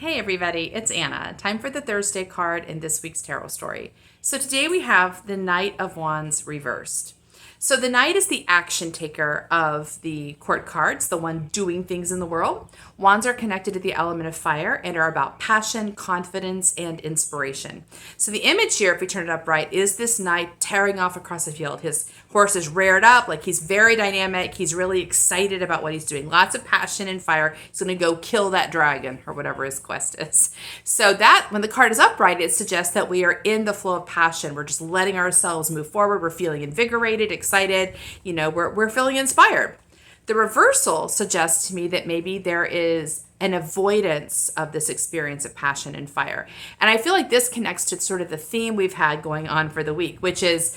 Hey everybody, it's Anna. Time for the Thursday card in this week's tarot story. So today we have the Knight of Wands reversed. So the Knight is the action taker of the court cards, the one doing things in the world. Wands are connected to the element of fire and are about passion, confidence, and inspiration. So the image here, if we turn it up right, is this knight tearing off across the field. His horse is reared up, like he's very dynamic. He's really excited about what he's doing. Lots of passion and fire. He's going to go kill that dragon or whatever his quest is. So that, when the card is upright, it suggests that we are in the flow of passion. We're just letting ourselves move forward. We're feeling invigorated, excited. We're feeling inspired. The reversal suggests to me that maybe there is an avoidance of this experience of passion and fire. And I feel like this connects to sort of the theme we've had going on for the week, which is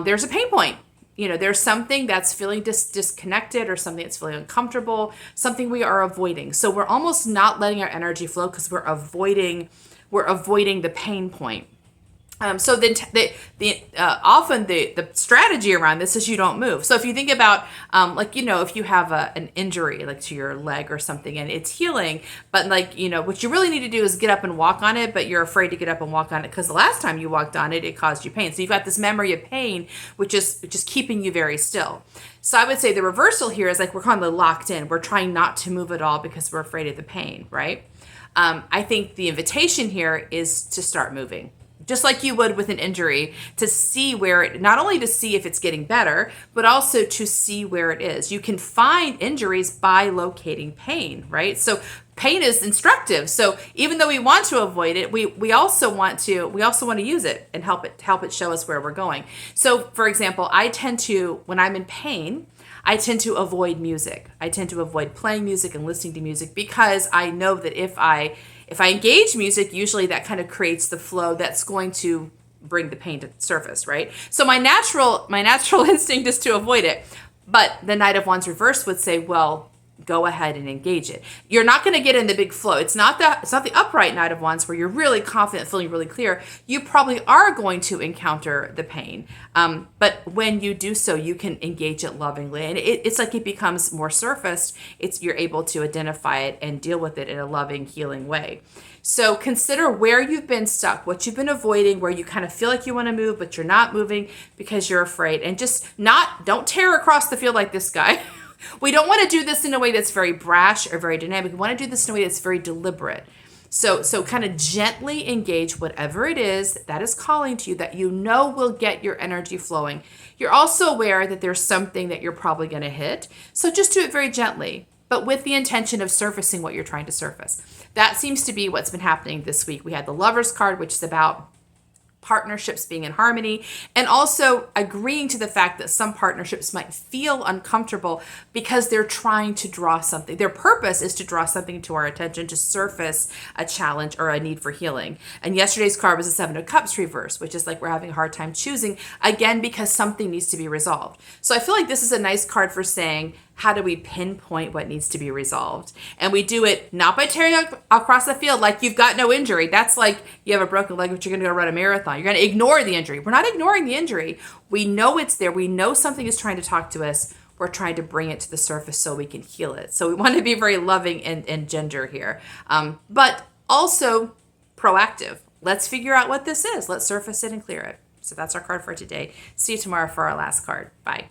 there's a pain point. There's something that's feeling disconnected or something that's feeling uncomfortable, something we are avoiding. So we're almost not letting our energy flow because we're avoiding the pain point. So then often the strategy around this is you don't move. So if you think about, if you have an injury, like to your leg or something, and it's healing, but what you really need to do is get up and walk on it, but you're afraid to get up and walk on it because the last time you walked on it, it caused you pain. So you've got this memory of pain, which is just keeping you very still. So I would say the reversal here is like we're kind of locked in. We're trying not to move at all because we're afraid of the pain, right? I think the invitation here is to start moving. Just like you would with an injury, to see not only to see if it's getting better, but also to see where it is. You can find injuries by locating pain, right? So pain is instructive. So even though we want to avoid it, we also want to use it and help it show us where we're going. So for example, when I'm in pain, I tend to avoid music. I tend to avoid playing music and listening to music because I know that if I engage music, usually that kind of creates the flow that's going to bring the pain to the surface, right? So my natural instinct is to avoid it. But the Knight of Wands reversed would say, well, go ahead and engage it. You're not going to get in the big flow. It's not the upright Knight of Wands where you're really confident, feeling really clear. You probably are going to encounter the pain. But when you do so, you can engage it lovingly. And it's like it becomes more surfaced. You're able to identify it and deal with it in a loving, healing way. So consider where you've been stuck, what you've been avoiding, where you kind of feel like you want to move, but you're not moving because you're afraid. And don't tear across the field like this guy. We don't want to do this in a way that's very brash or very dynamic. We want to do this in a way that's very deliberate. So kind of gently engage whatever it is that is calling to you that will get your energy flowing. You're also aware that there's something that you're probably going to hit. So just do it very gently, but with the intention of surfacing what you're trying to surface. That seems to be what's been happening this week. We had the Lovers card, which is about partnerships being in harmony, and also agreeing to the fact that some partnerships might feel uncomfortable because they're trying to draw something. Their purpose is to draw something to our attention, to surface a challenge or a need for healing. And yesterday's card was a Seven of Cups reverse, which is like we're having a hard time choosing, again, because something needs to be resolved. So I feel like this is a nice card for saying, how do we pinpoint what needs to be resolved? And we do it not by tearing across the field like you've got no injury. That's like you have a broken leg, but you're going to go run a marathon. You're going to ignore the injury. We're not ignoring the injury. We know it's there. We know something is trying to talk to us. We're trying to bring it to the surface so we can heal it. So we want to be very loving and gender here, but also proactive. Let's figure out what this is. Let's surface it and clear it. So that's our card for today. See you tomorrow for our last card. Bye.